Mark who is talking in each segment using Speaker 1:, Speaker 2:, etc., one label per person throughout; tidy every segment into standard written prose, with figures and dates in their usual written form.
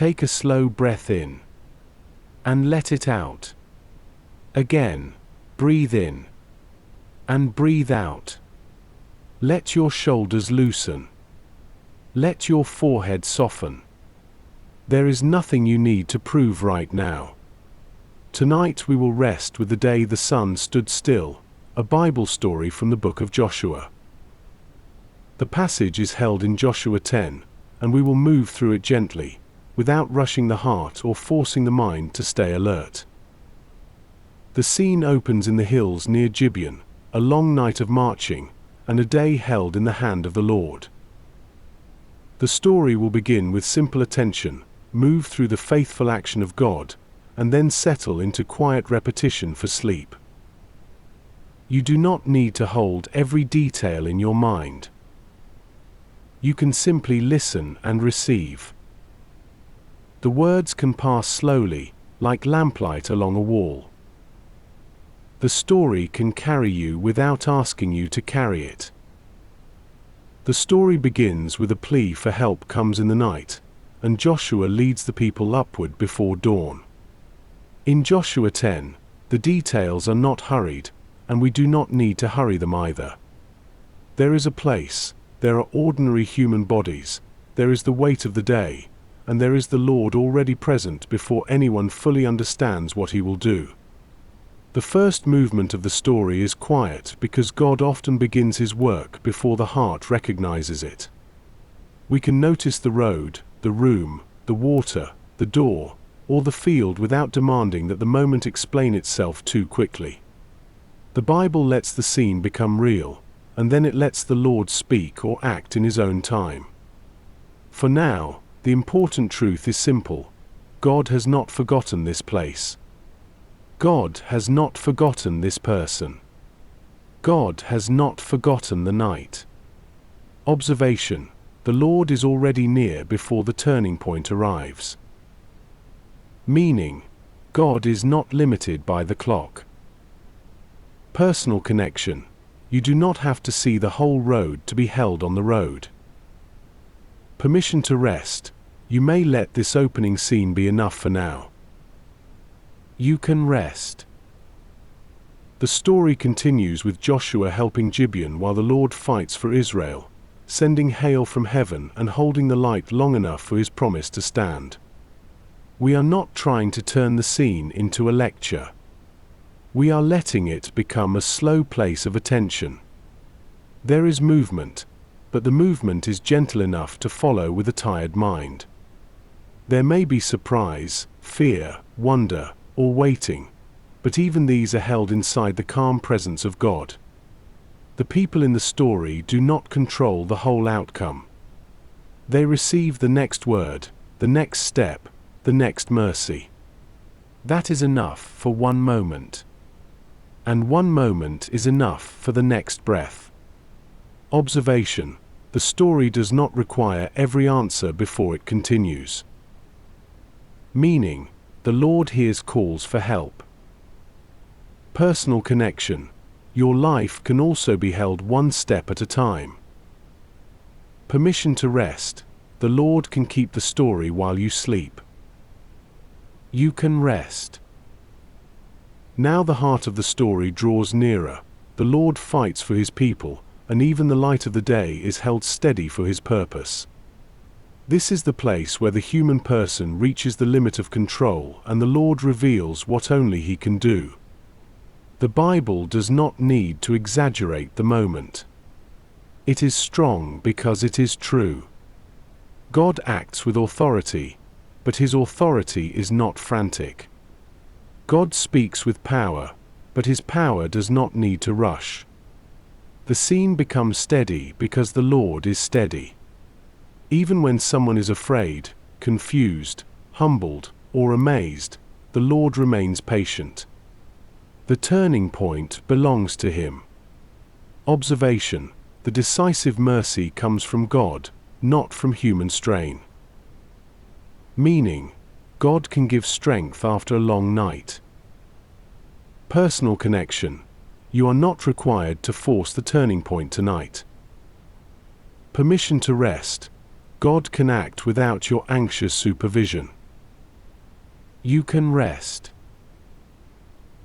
Speaker 1: Take a slow breath in. And let it out. Again, breathe in. And breathe out. Let your shoulders loosen. Let your forehead soften. There is nothing you need to prove right now. Tonight we will rest with the day the sun stood still, a Bible story from the book of Joshua. The passage is held in Joshua 10, and we will move through it gently, without rushing the heart or forcing the mind to stay alert. The scene opens in the hills near Gibeon, a long night of marching, and a day held in the hand of the Lord. The story will begin with simple attention, move through the faithful action of God, and then settle into quiet repetition for sleep. You do not need to hold every detail in your mind. You can simply listen and receive. The words can pass slowly, like lamplight along a wall. The story can carry you without asking you to carry it. The story begins with a plea for help comes in the night, and Joshua leads the people upward before dawn. In Joshua 10, the details are not hurried, and we do not need to hurry them either. There is a place, there are ordinary human bodies, there is the weight of the day, and there is the Lord already present before anyone fully understands what he will do. The first movement of the story is quiet because God often begins his work before the heart recognizes it. We can notice the road, the room, the water, the door, or the field without demanding that the moment explain itself too quickly. The Bible lets the scene become real, and then it lets the Lord speak or act in his own time. For now, the important truth is simple. God has not forgotten this place. God has not forgotten this person. God has not forgotten the night. Observation: the Lord is already near before the turning point arrives. Meaning: God is not limited by the clock. Personal connection: you do not have to see the whole road to be held on the road. Permission to rest: you may let this opening scene be enough for now. You can rest. The story continues with Joshua helping Gibeon while the Lord fights for Israel, sending hail from heaven and holding the light long enough for his promise to stand. We are not trying to turn the scene into a lecture. We are letting it become a slow place of attention. There is movement, but the movement is gentle enough to follow with a tired mind. There may be surprise, fear, wonder, or waiting, but even these are held inside the calm presence of God. The people in the story do not control the whole outcome. They receive the next word, the next step, the next mercy. That is enough for one moment. And one moment is enough for the next breath. Observation: the story does not require every answer before it continues. Meaning: the Lord hears calls for help. Personal connection: your life can also be held one step at a time. Permission to rest: the Lord can keep the story while you sleep. You can rest. Now the heart of the story draws nearer. The Lord fights for his people, and even the light of the day is held steady for his purpose. This is the place where the human person reaches the limit of control and the Lord reveals what only he can do. The Bible does not need to exaggerate the moment. It is strong because it is true. God acts with authority, but his authority is not frantic. God speaks with power, but his power does not need to rush. The scene becomes steady because the Lord is steady. Even when someone is afraid, confused, humbled, or amazed, the Lord remains patient. The turning point belongs to him. Observation: the decisive mercy comes from God, not from human strain. Meaning: God can give strength after a long night. Personal connection: you are not required to force the turning point tonight. Permission to rest: God can act without your anxious supervision. You can rest.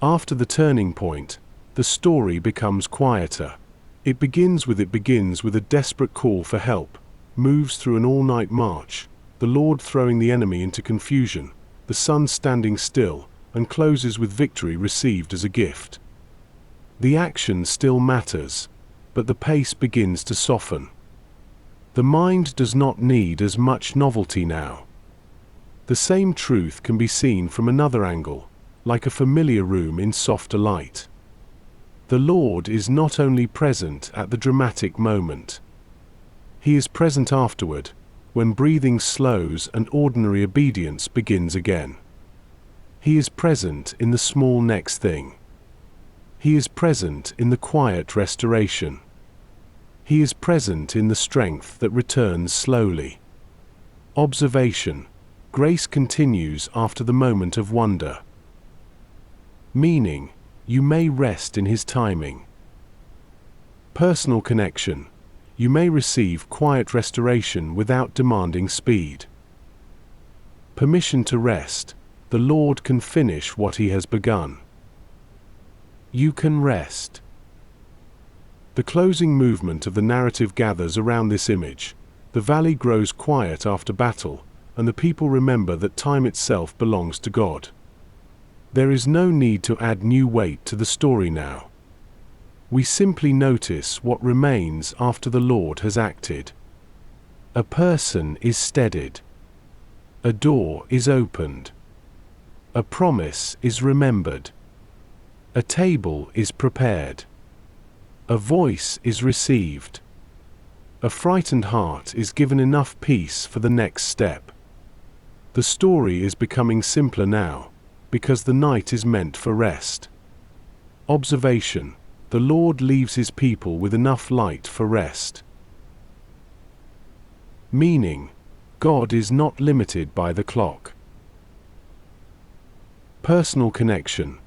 Speaker 1: After the turning point, the story becomes quieter. It begins with a desperate call for help, moves through an all-night march, the Lord throwing the enemy into confusion, the sun standing still, and closes with victory received as a gift. The action still matters, but the pace begins to soften. The mind does not need as much novelty now. The same truth can be seen from another angle, like a familiar room in softer light. The Lord is not only present at the dramatic moment. He is present afterward, when breathing slows and ordinary obedience begins again. He is present in the small next thing. He is present in the quiet restoration. He is present in the strength that returns slowly. Observation. Grace continues after the moment of wonder. Meaning, you may rest in His timing. Personal connection. You may receive quiet restoration without demanding speed. Permission to rest. The Lord can finish what He has begun. You can rest. The closing movement of the narrative gathers around this image. The valley grows quiet after battle, and the people remember that time itself belongs to God. There is no need to add new weight to the story now. We simply notice what remains after the Lord has acted. A person is steadied. A door is opened. A promise is remembered. A table is prepared. A voice is received. A frightened heart is given enough peace for the next step. The story is becoming simpler now, because the night is meant for rest. Observation. The Lord leaves His people with enough light for rest. Meaning, God is not limited by the clock. Personal connection.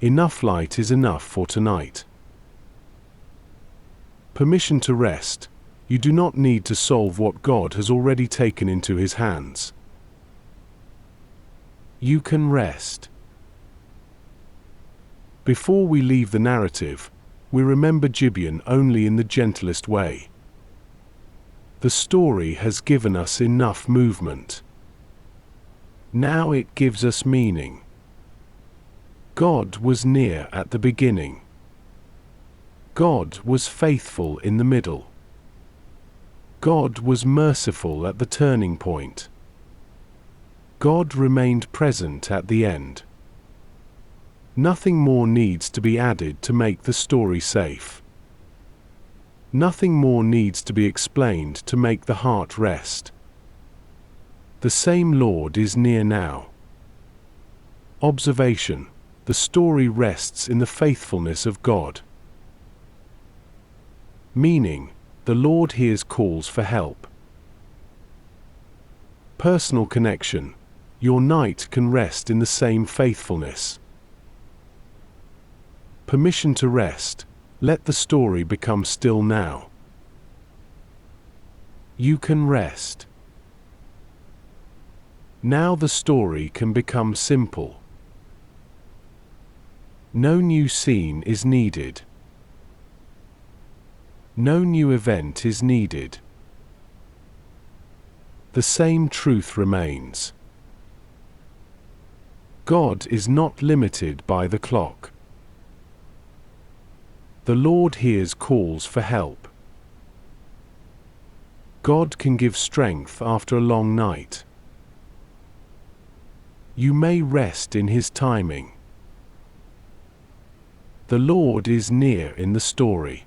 Speaker 1: Enough light is enough for tonight. Permission to rest. You do not need to solve what God has already taken into His hands. You can rest. Before we leave the narrative, we remember Gibeon only in the gentlest way. The story has given us enough movement. Now it gives us meaning. God was near at the beginning. God was faithful in the middle. God was merciful at the turning point. God remained present at the end. Nothing more needs to be added to make the story safe. Nothing more needs to be explained to make the heart rest. The same Lord is near now. Observation. The story rests in the faithfulness of God. Meaning, the Lord hears calls for help. Personal connection. Your night can rest in the same faithfulness. Permission to rest. Let the story become still now. You can rest. Now the story can become simple. No new scene is needed. No new event is needed. The same truth remains. God is not limited by the clock. The Lord hears calls for help. God can give strength after a long night. You may rest in His timing. The Lord is near in the story.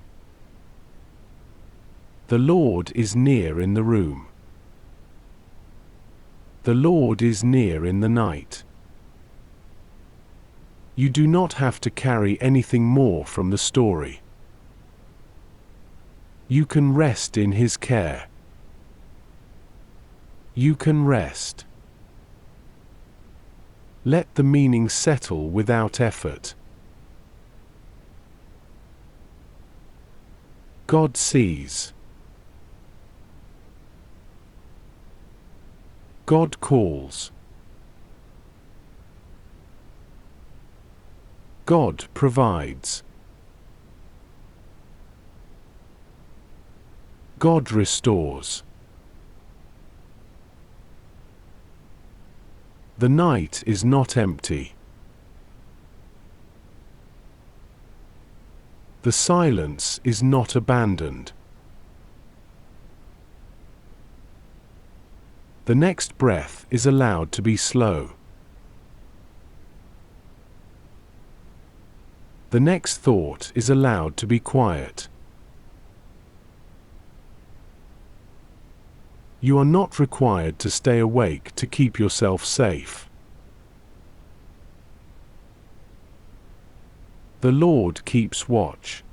Speaker 1: The Lord is near in the room. The Lord is near in the night. You do not have to carry anything more from the story. You can rest in His care. You can rest. Let the meaning settle without effort. God sees. God calls. God provides. God restores. The night is not empty. The silence is not abandoned. The next breath is allowed to be slow. The next thought is allowed to be quiet. You are not required to stay awake to keep yourself safe. The Lord keeps watch.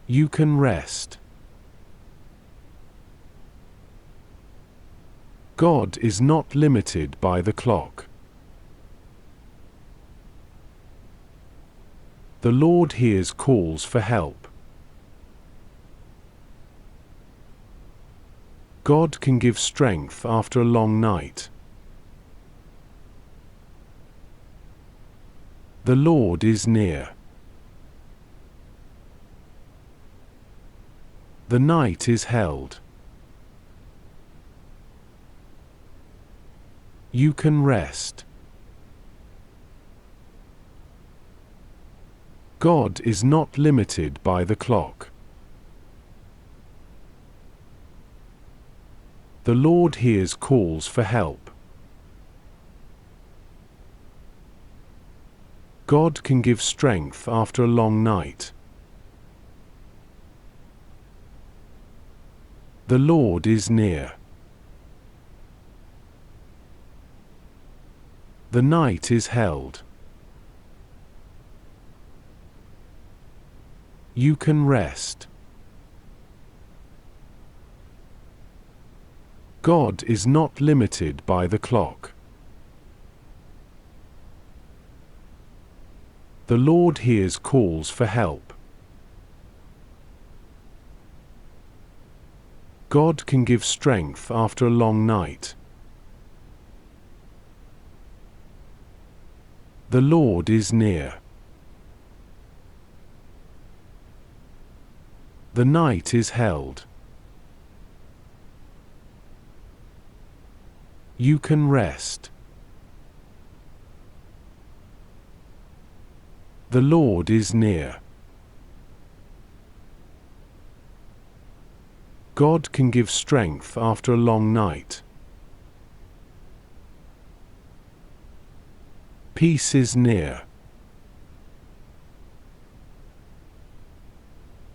Speaker 1: You can rest. God is not limited by the clock. The Lord hears calls for help. God can give strength after a long night. The Lord is near. The night is held. You can rest. God is not limited by the clock. The Lord hears calls for help. God can give strength after a long night. The Lord is near. The night is held. You can rest. God is not limited by the clock. The Lord hears calls for help. God can give strength after a long night. The Lord is near. The night is held. You can rest. The Lord is near. God can give strength after a long night. Peace is near.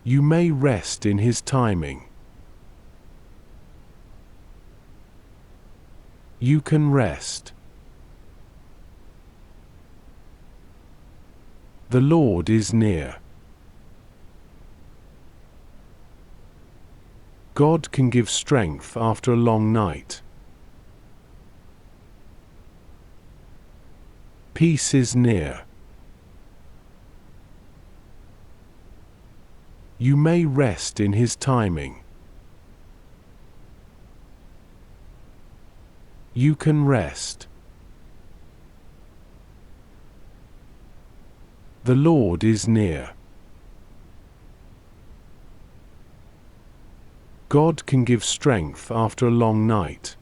Speaker 1: You may rest in His timing. You can rest. The Lord is near. God can give strength after a long night. Peace is near. You may rest in His timing. You can rest. The Lord is near. God can give strength after a long night.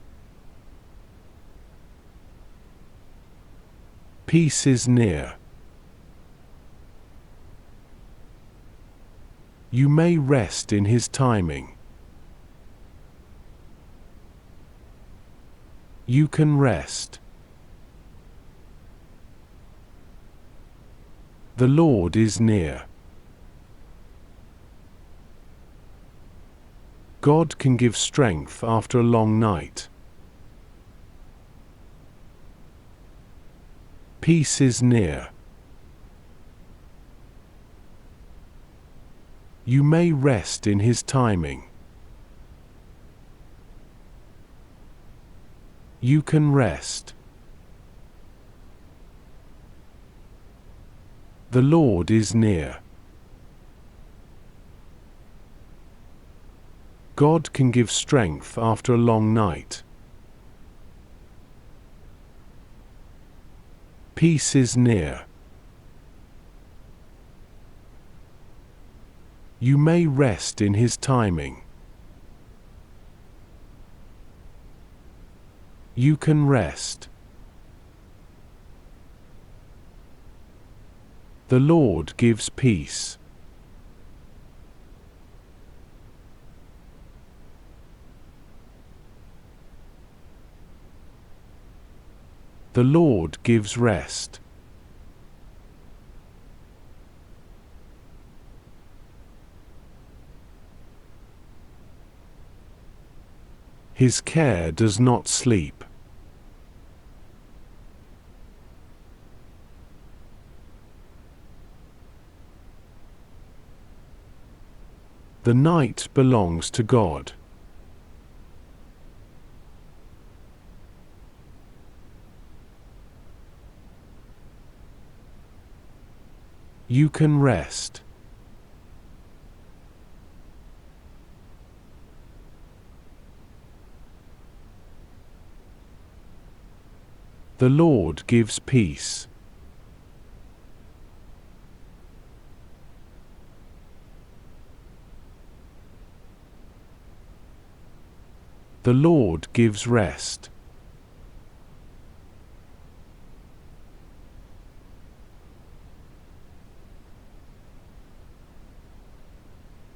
Speaker 1: Peace is near. You may rest in His timing. You can rest. The Lord is near. God can give strength after a long night. Peace is near. You may rest in His timing. You can rest. The Lord is near. God can give strength after a long night. Peace is near. You may rest in His timing. You can rest. The Lord gives peace. The Lord gives rest. His care does not sleep. The night belongs to God. You can rest. The Lord gives peace. The Lord gives rest.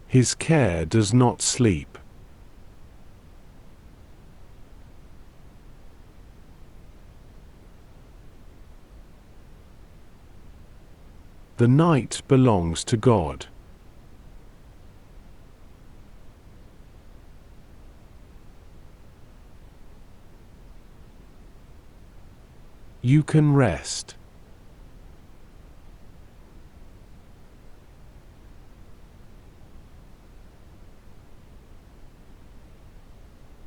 Speaker 1: His care does not sleep. The night belongs to God. You can rest.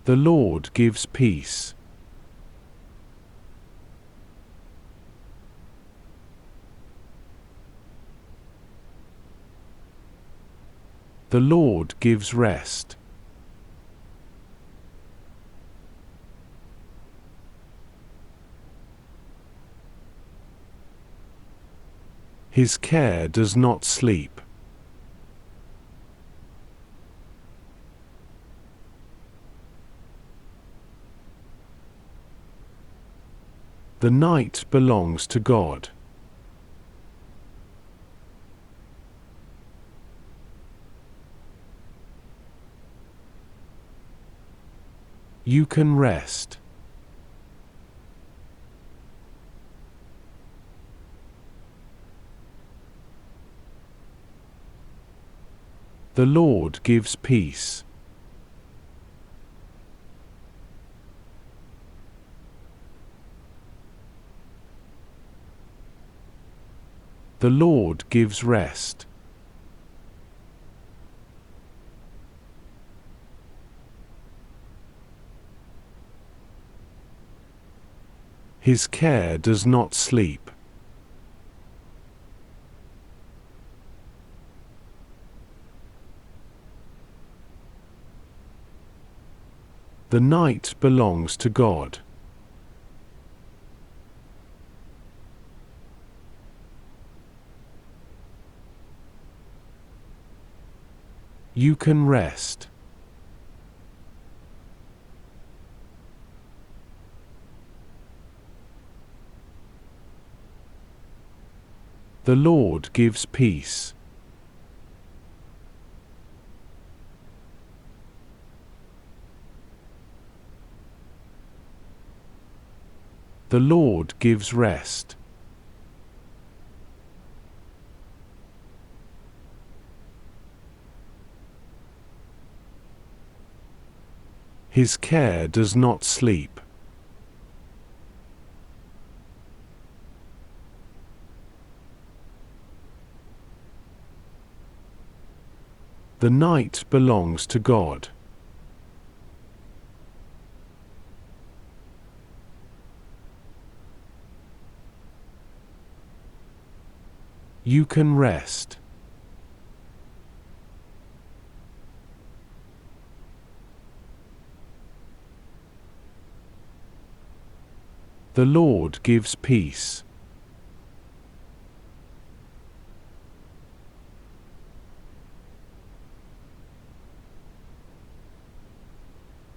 Speaker 1: The Lord gives peace. The Lord gives rest. His care does not sleep. The night belongs to God. You can rest. The Lord gives peace. The Lord gives rest. His care does not sleep. The night belongs to God. You can rest. The Lord gives peace. The Lord gives rest. His care does not sleep. The night belongs to God. You can rest. The Lord gives peace.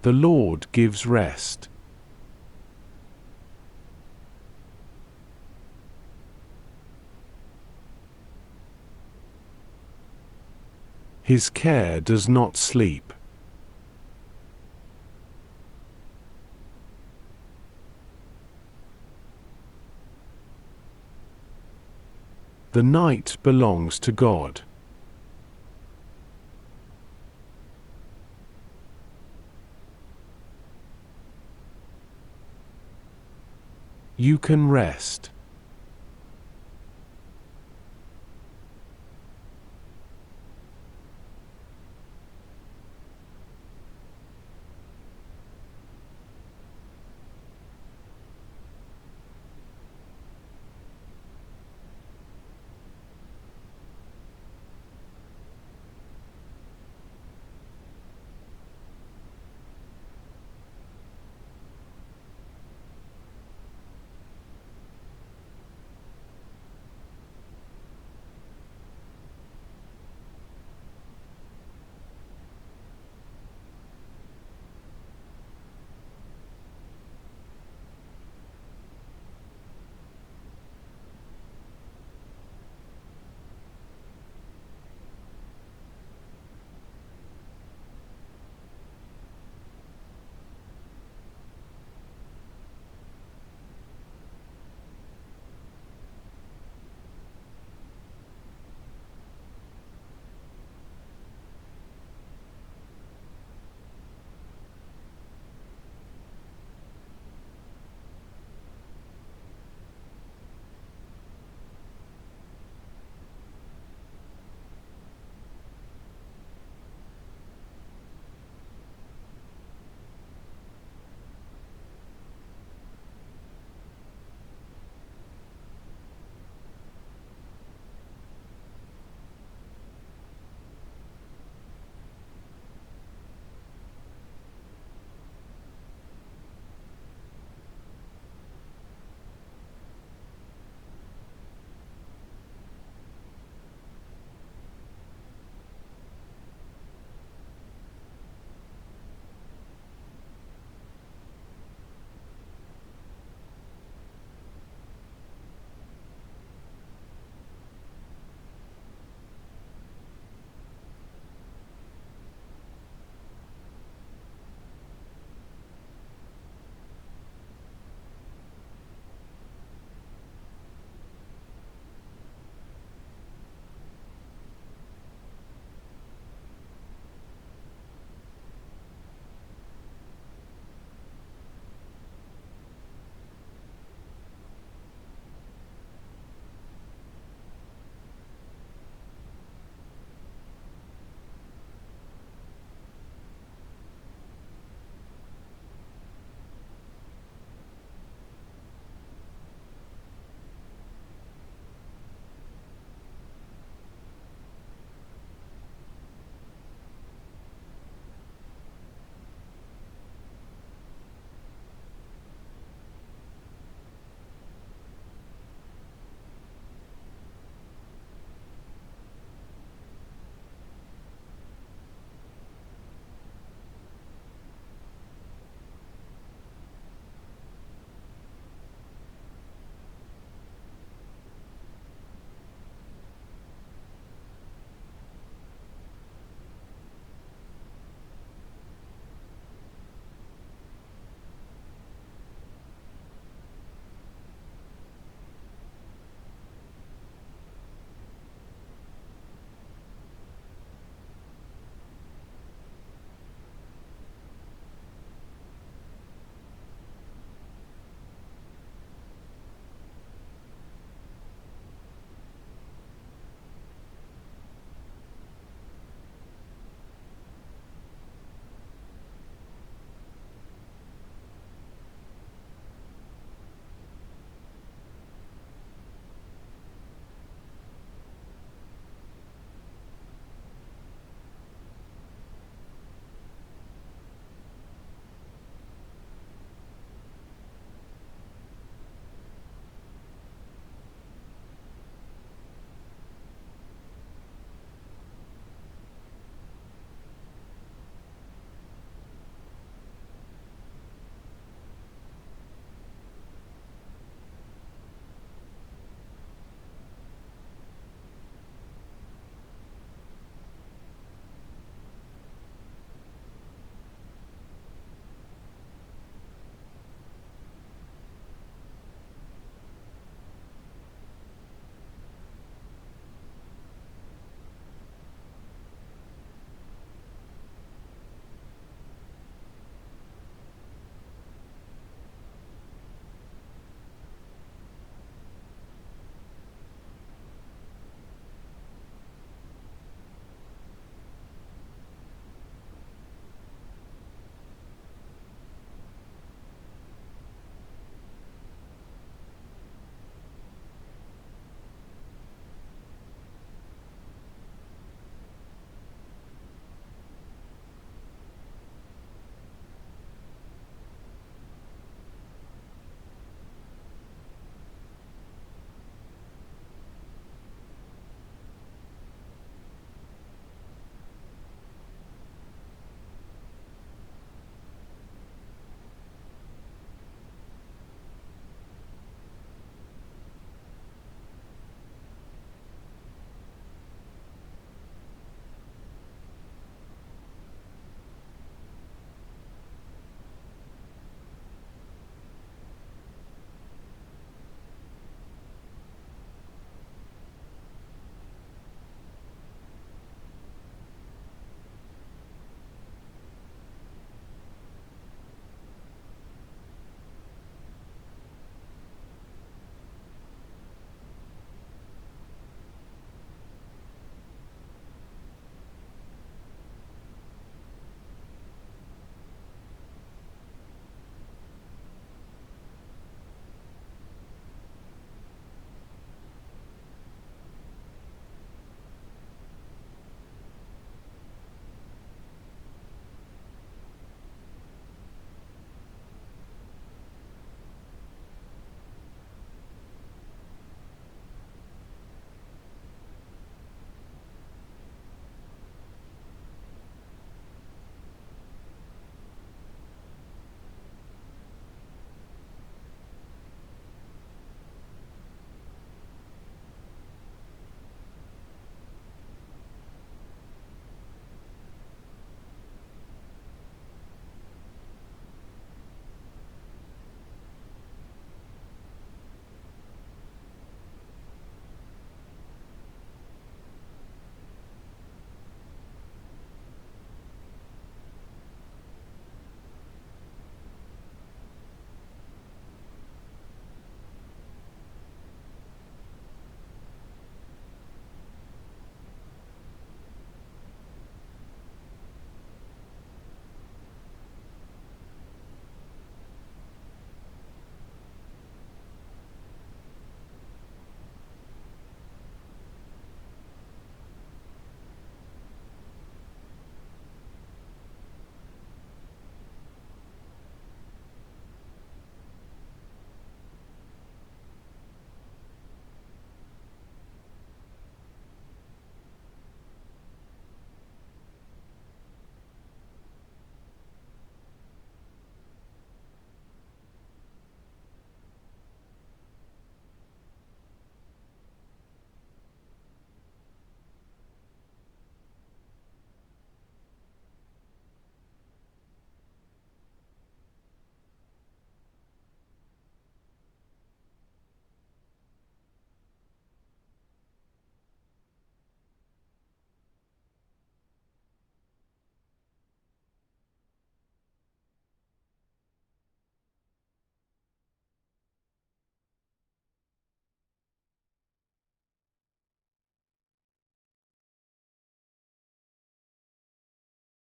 Speaker 1: The Lord gives rest. His care does not sleep. The night belongs to God. You can rest.